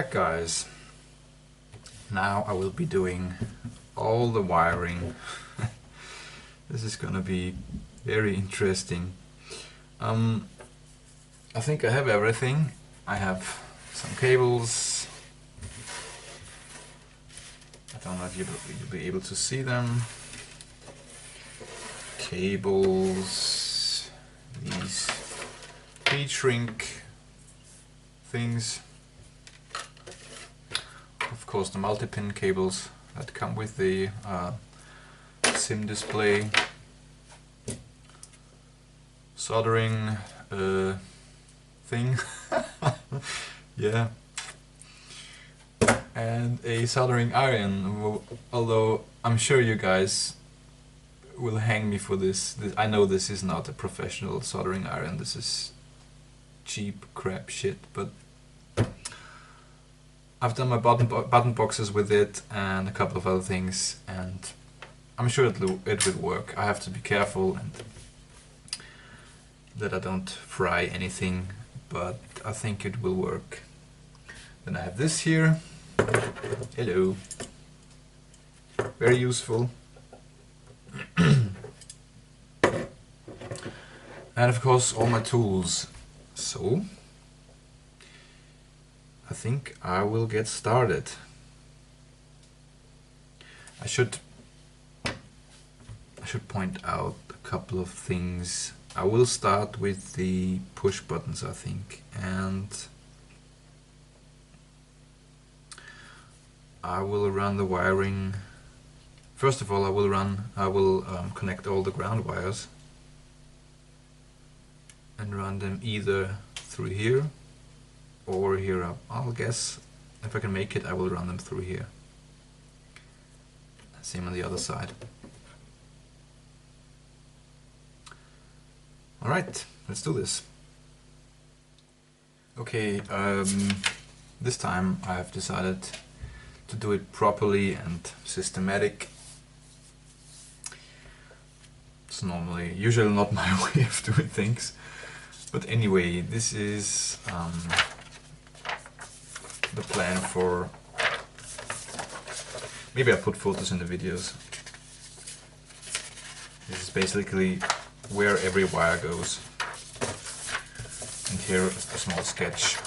back, guys. Now I will be doing all the wiring. This is gonna be very interesting. I think I have everything. I have some cables. I don't know if you'll be able to see them. Cables, these heat shrink things. Of course, the multi-pin cables that come with the SIM display. Soldering thing. Yeah. And a soldering iron, although I'm sure you guys will hang me for this. I know this is not a professional soldering iron, this is cheap crap shit, but I've done my button boxes with it and a couple of other things, and I'm sure it will work. I have to be careful and that I don't fry anything, but I think it will work. Then I have this here. Hello. Very useful. And of course all my tools. So I think I will get started. I should point out a couple of things. I will start with the push buttons, I think, and I will run the wiring. First of all, I will connect all the ground wires and run them either through here or here up. I'll guess if I can make it, I will run them through here. Same on the other side. Alright, let's do this. Okay, this time I've decided to do it properly and systematic. It's usually not my way of doing things. But anyway, this is the plan for... Maybe I put photos in the videos. This is basically where every wire goes. And here a small sketch.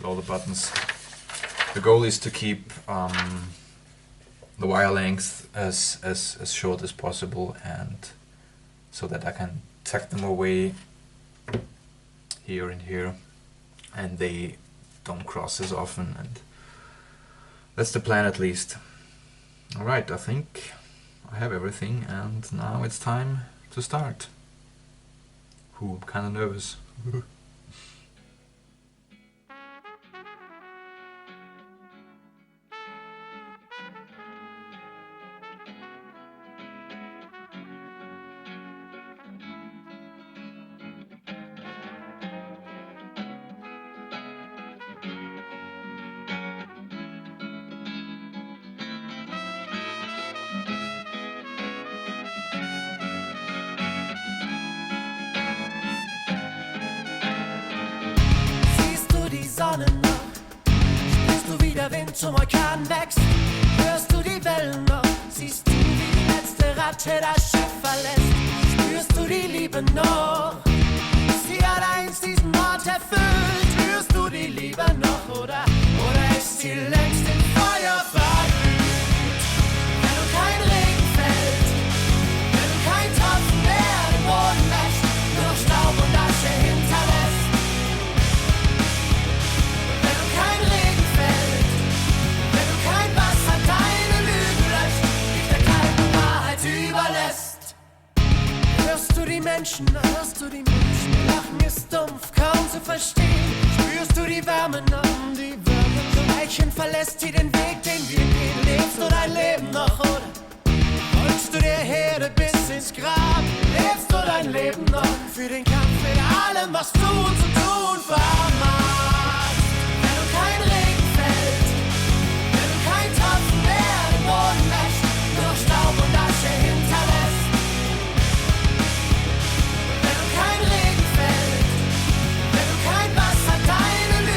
All the buttons. The goal is to keep the wire length as short as possible, and so that I can tuck them away here and here and they don't cross as often, and that's the plan at least. Alright, I think I have everything, and now it's time to start. I'm kinda nervous. Sonne noch, spürst du wie der Wind zum Orkan wächst, hörst du die Wellen noch, siehst du wie die letzte Ratte das Schiff verlässt, spürst du die Liebe noch, sie hat einst diesen Ort erfüllt, spürst du die Liebe noch, oder ist sie längst im Feuer verglüht? Wenn du kein Regen fällt, wenn du kein Tropfen mehr den Boden wäscht, nur Staub und Asche hinterlässt. Hörst du die Menschen, Lachen ist dumpf, kaum zu verstehen. Spürst du die Wärme noch, die Wärme. So Weilchen verlässt sie den Weg, den wir gehen. Lebst du dein Leben noch, oder folgst du der Herde bis ins Grab? Lebst du dein Leben noch für den Kampf mit allem, was du zu tun vermagst? Wenn du kein Regen fällt, wenn du kein Tropfen mehr den Boden wäscht, nur Staub und Asche hinterlässt. Kein Regen fällt, wenn du kein Wasser deine Lüge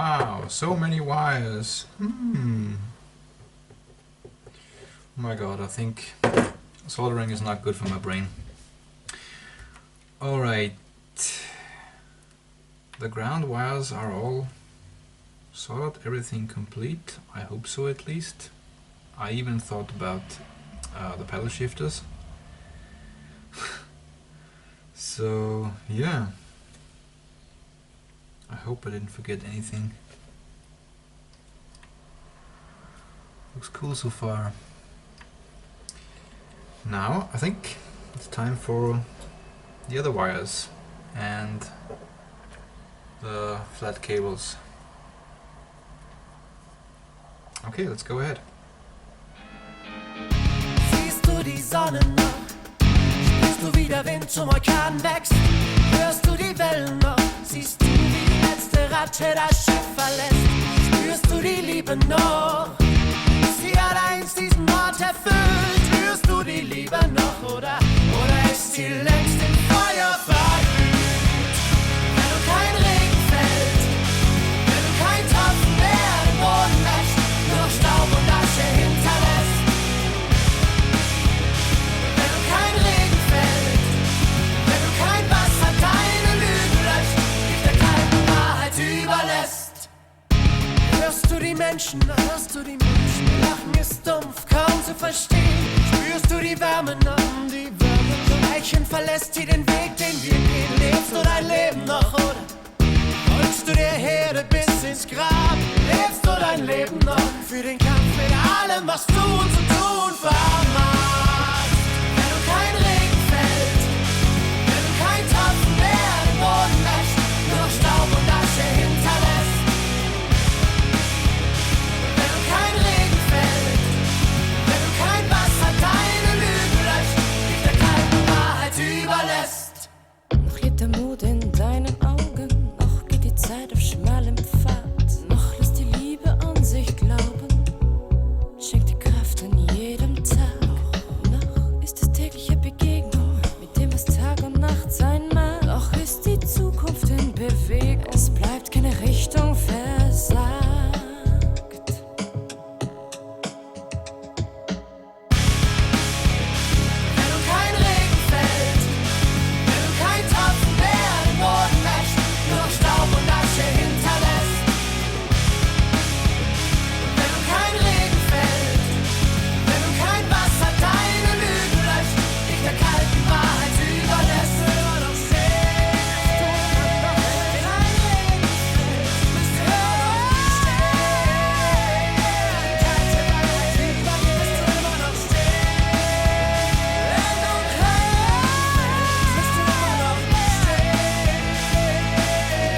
Wow, so many wires. Oh my god, I think soldering is not good for my brain. Alright, the ground wires are all soldered, everything complete. I hope so, at least. I even thought about the pedal shifters. So yeah, I hope I didn't forget anything. Looks cool so far. Now I think it's time for the other wires and the flat cables. Okay, let's go ahead. Siehst du die Sonne noch? Spürst du, wie der Wind zum Orkan wächst? Hörst du die Wellen noch? Siehst du, wie die letzte Ratte das Schiff verlässt? Spürst du die Liebe noch? Sie hat einst diesen Ort erfüllt. Spürst du die Liebe noch, oder ist sie längst im Feuer verglüht? Wenn du kein Regen fällt, wenn du kein Tropfen mehr den Boden wäscht, nur Staub und Asche hinterlässt. Wenn du kein Regen fällt, wenn du kein Wasser deine Lügen löscht, dich der kalten Wahrheit überlässt. Hörst du die Menschen, hörst du die Menschen? Lachen ist dumpf, kaum zu verstehen. Spürst du die Wärme noch, die Wärme? So ein Eichen verlässt sie den Weg, den wir gehen. Lebst du dein Leben noch, oder folgst du der Herde bis ins Grab? Lebst du dein Leben noch für den Kampf mit allem, was du zu tun vermagst? Wenn du kein Regen fällt, wenn du kein Tropfen mehr den Boden wäscht, nur Staub und Asche hinterlässt. Wenn du kein Regen fällt, wenn du kein Wasser deine Lügen löscht, dich der kalten Wahrheit überlässt. Noch lebt der Mut in deinen Augen, noch geht die Zeit auf schmalem Pfad, noch lässt die Liebe an sich glauben, schenkt die Kraft an jedem Tag. Noch ist es tägliche Begegnung mit dem, was Tag und Nacht sein mag. Noch ist die Zukunft in Bewegung, es bleibt keine Richtung versagt. Wenn du kein Regen fällt, wenn du kein Tropfen mehr den Boden wäscht, nur Staub und Asche hinterlässt. Wenn du kein Regen fällt, wenn du kein Wasser deine Lügen löscht, dich der kalten Wahrheit überlässt. Immer noch stehen, kein Regen fällt, bist du immer noch stehen, kalte Wahrheit überlässt. Immer noch stehen, wenn du kein Regen fällt, bist du immer noch stehen,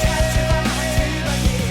kalte Wahrheit übergehen.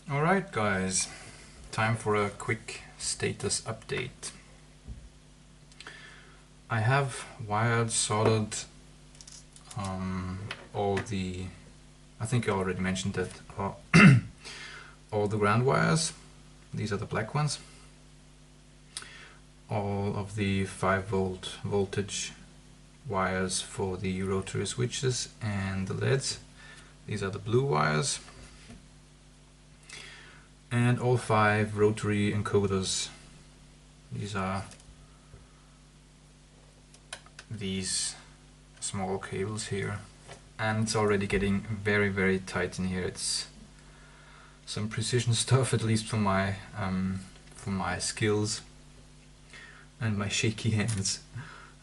Alright guys, time for a quick status update. I have wired, soldered all the, I think I already mentioned that, all the ground wires. These are the black ones. All of the 5-volt voltage wires for the rotary switches and the LEDs. These are the blue wires. And all 5 rotary encoders. These are these small cables here, and it's already getting very tight in here. It's some precision stuff, at least for my skills and my shaky hands.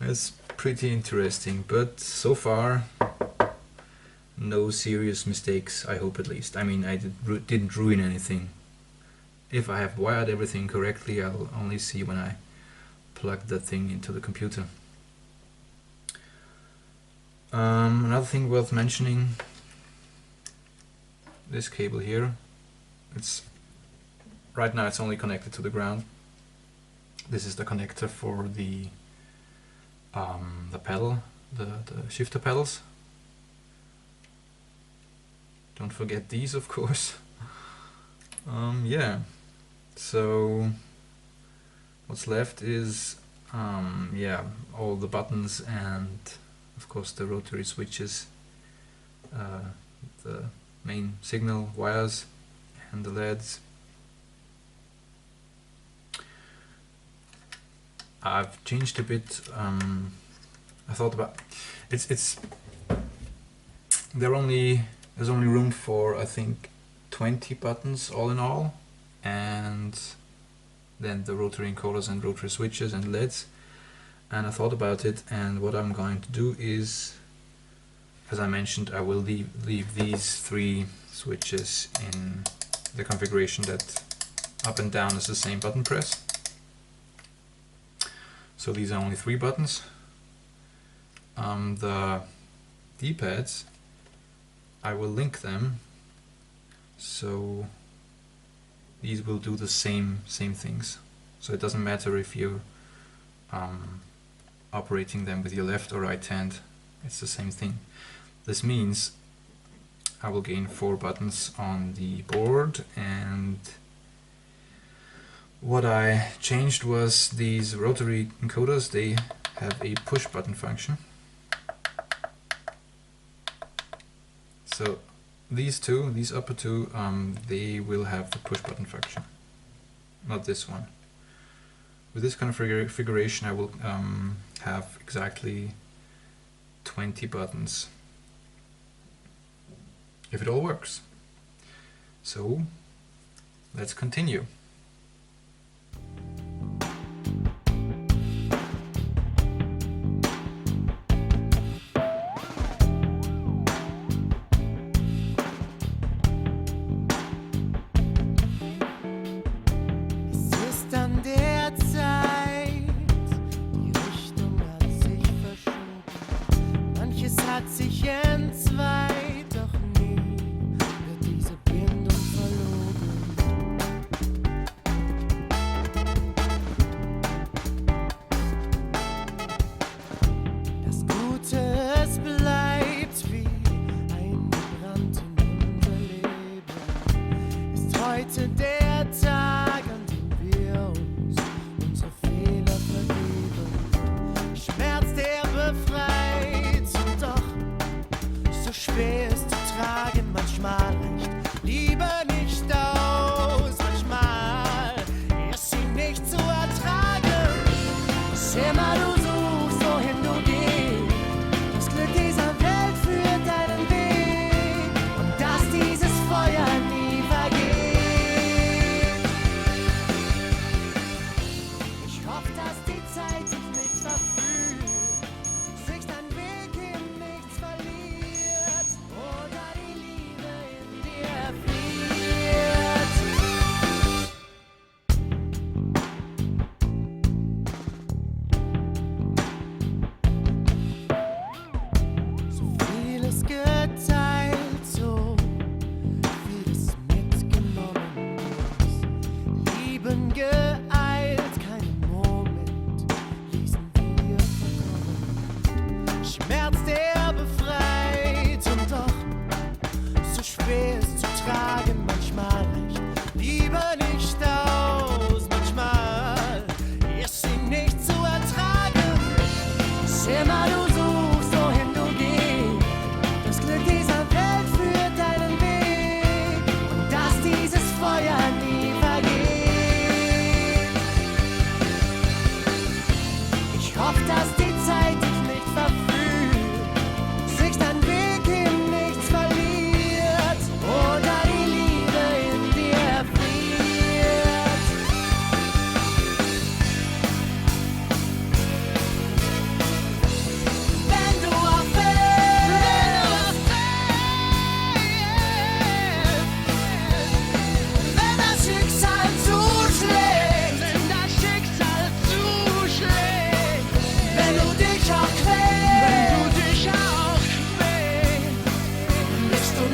It's pretty interesting, but so far no serious mistakes, I hope, at least. I mean, I didn't ruin anything. If I have wired everything correctly, I'll only see when I plug that thing into the computer. Another thing worth mentioning, this cable here, right now it's only connected to the ground. This is the connector for the pedal, the shifter pedals. Don't forget these, of course. Yeah, so what's left is yeah, all the buttons and of course the rotary switches, the main signal wires and the LEDs. I've changed a bit. I thought about there's only room for, I think, 20 buttons all in all, and then the rotary encoders and rotary switches and LEDs. And I thought about it, and what I'm going to do is, as I mentioned, I will leave these 3 switches in the configuration that up and down is the same button press. So these are only 3 buttons. The D-pads, I will link them, so these will do the same things. So it doesn't matter if you're operating them with your left or right hand, it's the same thing. This means I will gain 4 buttons on the board, and what I changed was these rotary encoders. They have a push button function. So these upper two, they will have the push button function, not this one. With this configuration I will have exactly 20 buttons, if it all works. So let's continue.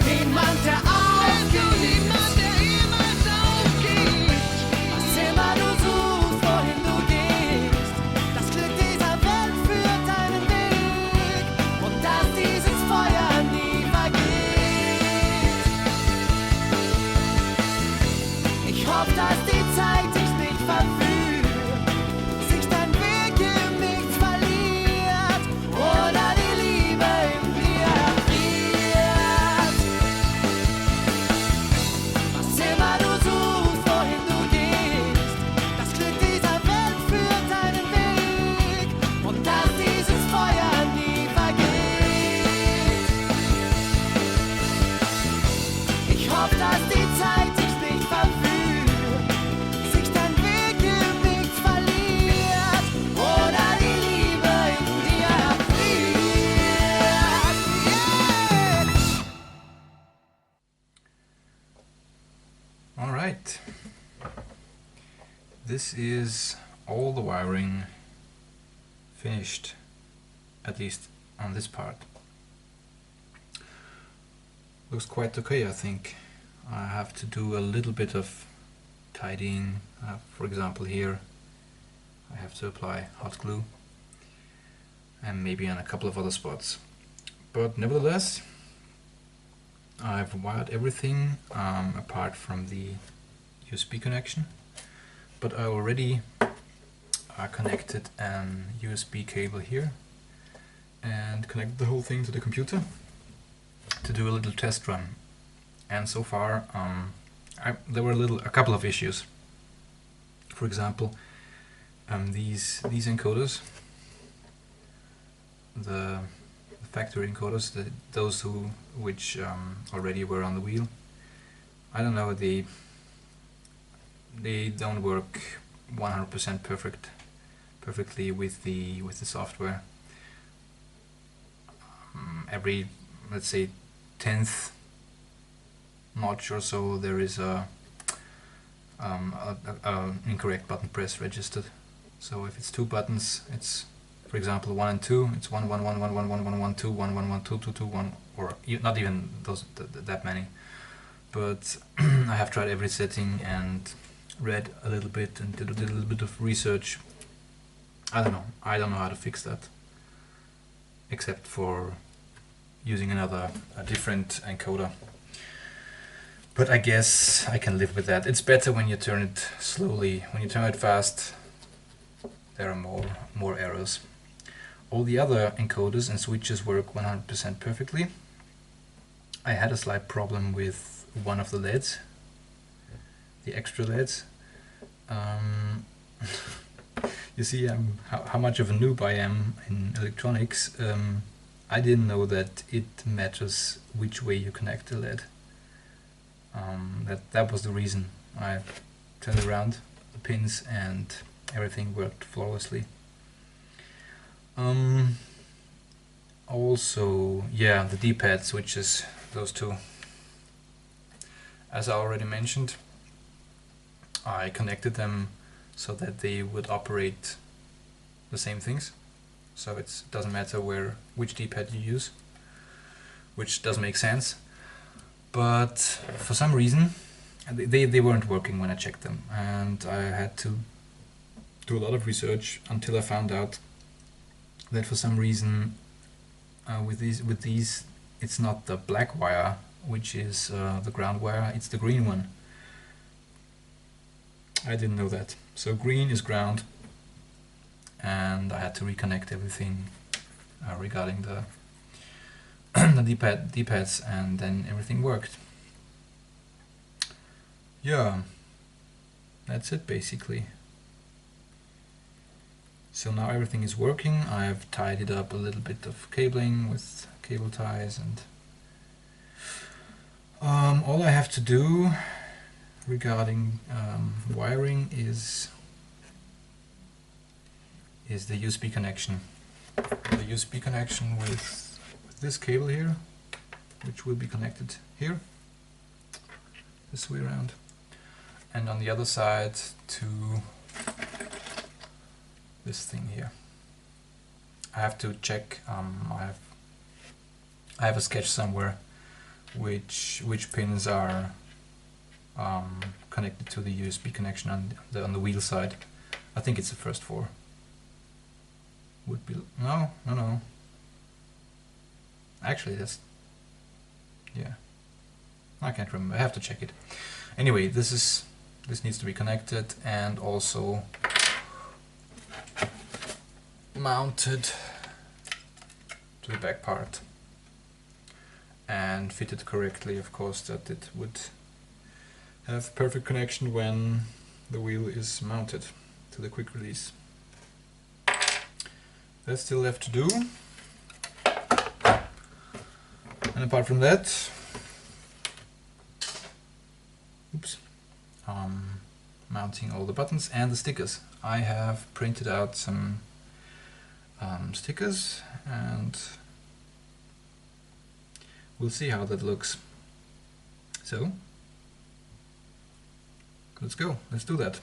niemand, der aufgibt. Was immer du suchst, wohin du gehst, das Glück dieser Welt führt deinen Weg und dass dieses Feuer nie vergeht. Ich hoffe, dass die Zeit dich nicht verführt, sich dein Weg im Nichts verliert oder die Liebe in dir erfriert. Was immer du suchst, wohin du gehst, das Glück dieser Welt führt deinen Weg und dass dieses Feuer nie vergeht. Ich hoffe, dass die Zeit dich nicht verführt, sich dein Weg im Nichts verliert oder die Liebe in dir erfriert. Yeah. Alright. This is all the wiring finished, at least on this part. Looks quite okay, I think. I have to do a little bit of tidying. For example, here I have to apply hot glue, and maybe on a couple of other spots. But nevertheless, I've wired everything apart from the USB connection. But I already connected an USB cable here and connected the whole thing to the computer to do a little test run. And so far there were a couple of issues. For example, these encoders, the factory encoders, those which already were on the wheel, I don't know, they don't work 100% perfectly with the software. Every, let's say, 10th notch or so, there is a incorrect button press registered. So if it's two buttons, it's, for example, 1 and 2, it's 1 1 1 1 1 1 1 1 2 1 1 1 2 2 2 1, or not even that many. But I have tried every setting and read a little bit and did a little bit of research. I don't know how to fix that, except for using a different encoder. But I guess I can live with that. It's better when you turn it slowly. When you turn it fast, there are more errors. All the other encoders and switches work 100% perfectly. I had a slight problem with one of the LEDs, the extra LEDs. You see how much of a noob I am in electronics. I didn't know that it matters which way you connect the LED. That was the reason. I turned around the pins and everything worked flawlessly. Also, yeah, the D-pad switches, those two. As I already mentioned, I connected them so that they would operate the same things. So it doesn't matter which D-pad you use, which does make sense. But for some reason, they weren't working when I checked them, and I had to do a lot of research until I found out that for some reason with these it's not the black wire which is the ground wire, it's the green one. I didn't know that. So green is ground, and I had to reconnect everything regarding the D-pads, and then everything worked. Yeah, that's it basically. So now everything is working. I've tidied up a little bit of cabling with cable ties, and all I have to do regarding wiring is the USB connection. The USB connection with this cable here, which will be connected here, this way around, and on the other side to this thing here. I have to check. I have a sketch somewhere which pins are connected to the USB connection on the wheel side. I think it's the first 4. Would be no. Actually, that's, yeah. I can't remember. I have to check it. Anyway, this needs to be connected and also mounted to the back part and fitted correctly, of course, that it would have perfect connection when the wheel is mounted to the quick release. That's still left to do. And apart from that, mounting all the buttons and the stickers. I have printed out some stickers and we'll see how that looks. So let's go, let's do that.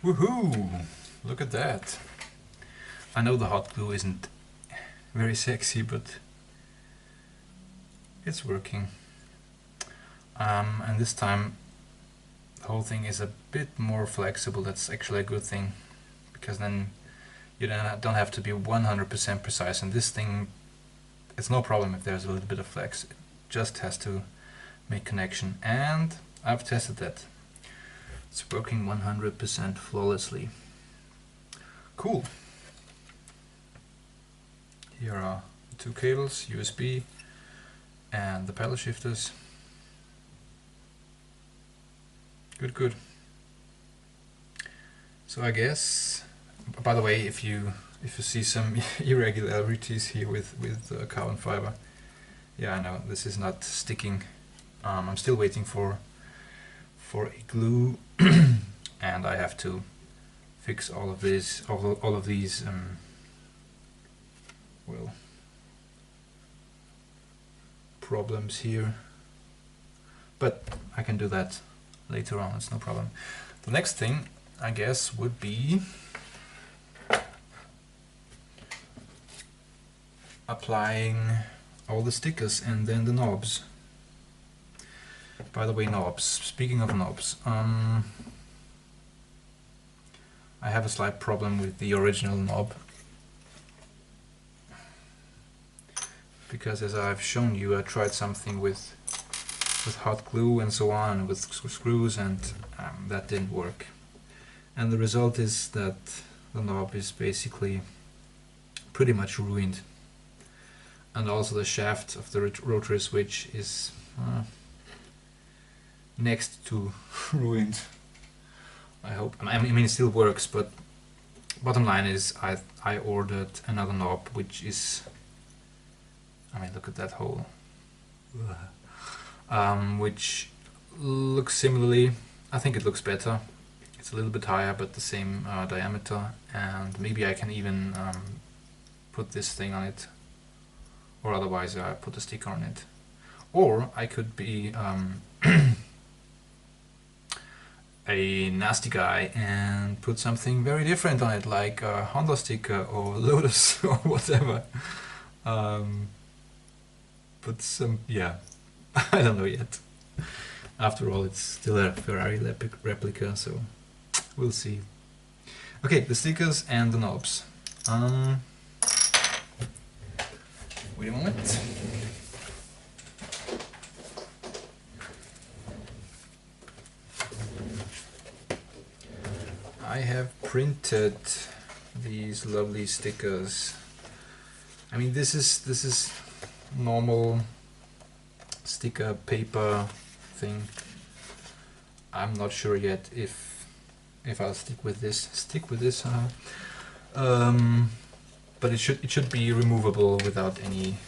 Woohoo! Look at that. I know the hot glue isn't very sexy, but it's working. And this time the whole thing is a bit more flexible. That's actually a good thing, because then you don't have to be 100% precise. And this thing, it's no problem if there's a little bit of flex. It just has to make connection. And I've tested that. It's working 100% flawlessly. Cool. Here are the 2 cables, USB and the pedal shifters. Good. So I guess, by the way, if you see some irregularities here with carbon fiber, yeah, I know this is not sticking. I'm still waiting for a glue and I have to fix all of these well, problems here, but I can do that later on, it's no problem. The next thing, I guess, would be applying all the stickers and then the knobs. By the way, knobs. Speaking of knobs, I have a slight problem with the original knob, because as I've shown you, I tried something with hot glue and so on, with screws, and that didn't work. And the result is that the knob is basically pretty much ruined, and also the shaft of the rotary switch is next to ruined. I mean it still works, but bottom line is I ordered another knob, which is, I mean, look at that hole, which looks similarly. I think it looks better. It's a little bit higher, but the same diameter, and maybe I can even put this thing on it, or otherwise I put a sticker on it. Or I could be a nasty guy and put something very different on it, like a Honda sticker or Lotus or whatever. But some, yeah, I don't know yet. After all, it's still a Ferrari replica, so we'll see. Okay, the stickers and the knobs. Wait a moment. I have printed these lovely stickers. I mean, this is normal sticker paper thing. I'm not sure yet if I'll stick with this. But it should be removable without any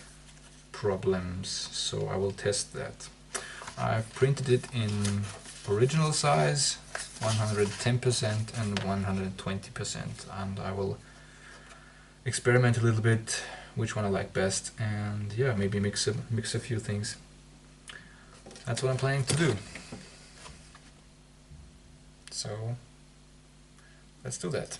problems. So I will test that. I've printed it in original size, 110% and 120%, and I will experiment a little bit which one I like best, and yeah, maybe mix a few things. That's what I'm planning to do. So let's do that.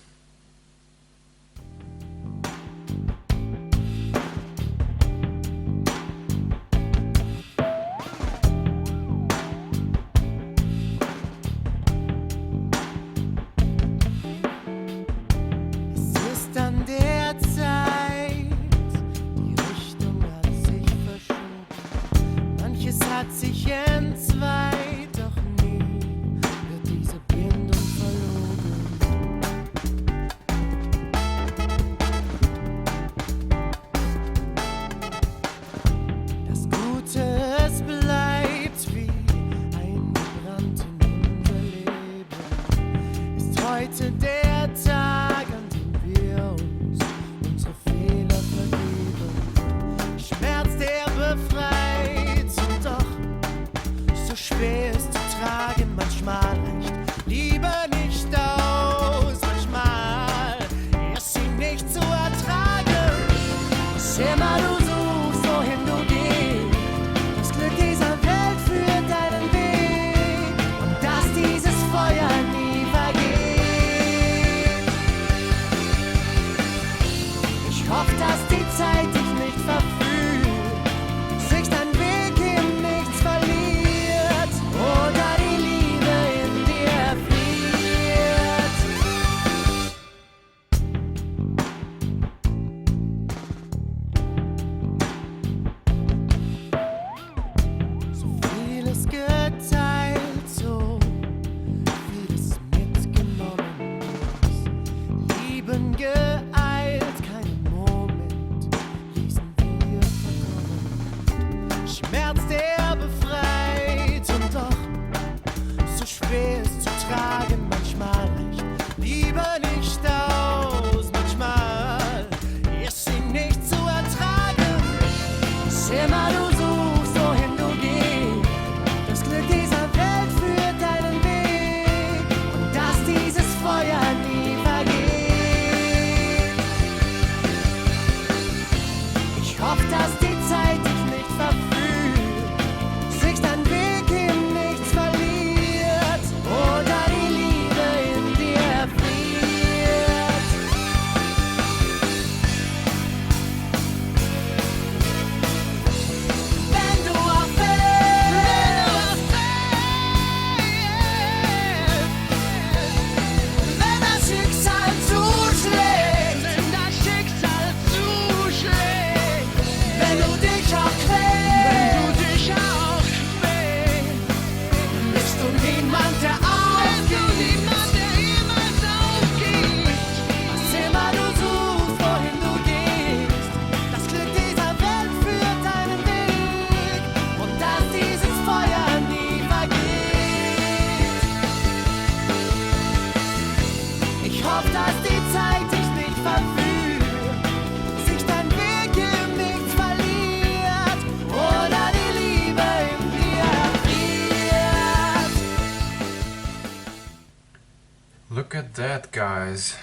Look at that, guys.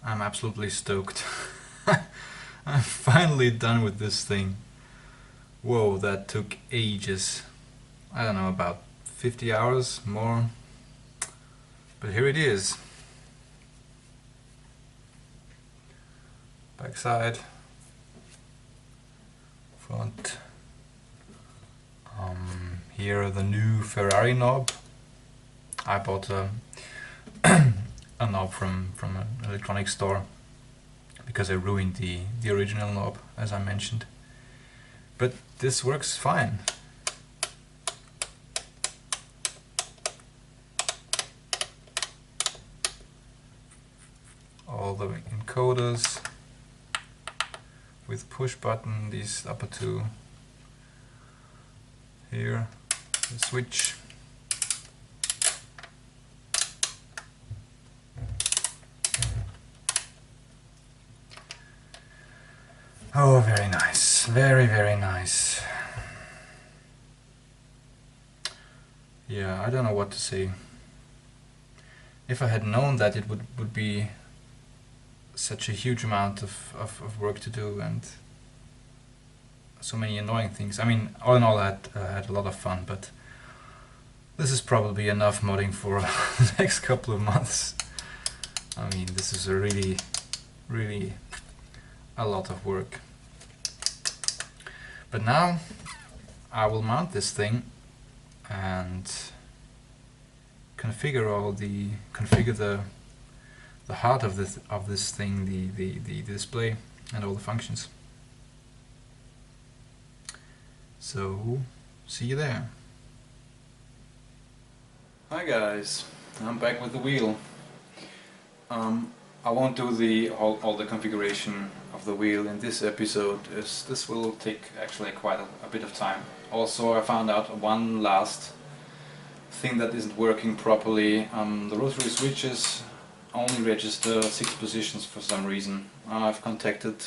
I'm absolutely stoked. I'm finally done with this thing. Whoa, that took ages. I don't know, about 50 hours more. But here it is. Backside, front. Here the new Ferrari knob. I bought a knob from an electronics store because I ruined the original knob, as I mentioned. But this works fine. All the encoders with push button, these upper two here, the switch. Oh, very nice, very, very nice. Yeah, I don't know what to say. If I had known that it would be such a huge amount of work to do and so many annoying things. I mean, all in all, I had a lot of fun, but this is probably enough modding for the next couple of months. I mean, this is a really, really a lot of work. But now I will mount this thing and configure the heart of this thing, the display and all the functions. So see you there. Hi guys, I'm back with the wheel. I won't do all the configuration of the wheel in this episode, as this will take actually quite a bit of time. Also, I found out one last thing that isn't working properly. The rotary switches only register 6 positions for some reason. I've contacted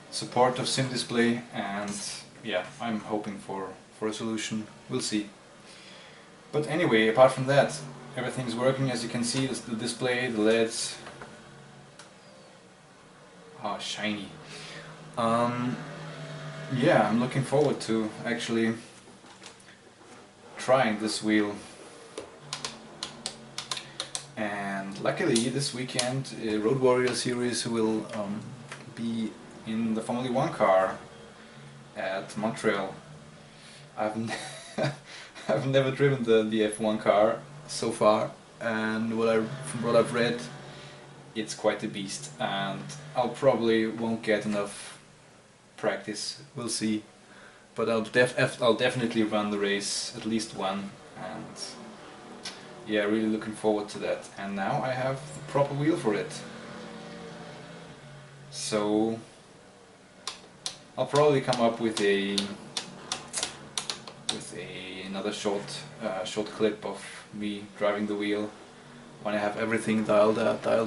support of Sim Display, and yeah, I'm hoping for a solution. We'll see. But anyway, apart from that, everything's working. As you can see, the display, the LEDs, shiny. Yeah, I'm looking forward to actually trying this wheel. And luckily this weekend Road Warrior series will be in the Formula 1 car at Montreal. I've never driven the F1 car so far, and from what I've read, it's quite a beast, and I'll probably won't get enough practice. We'll see, but I'll definitely run the race, at least one, and yeah, really looking forward to that. And now I have the proper wheel for it, so I'll probably come up with another short clip of me driving the wheel when I have everything dialed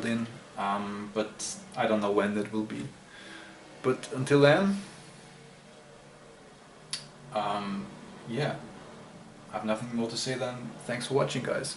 in, but I don't know when that will be. But until then, yeah, I have nothing more to say than thanks for watching, guys.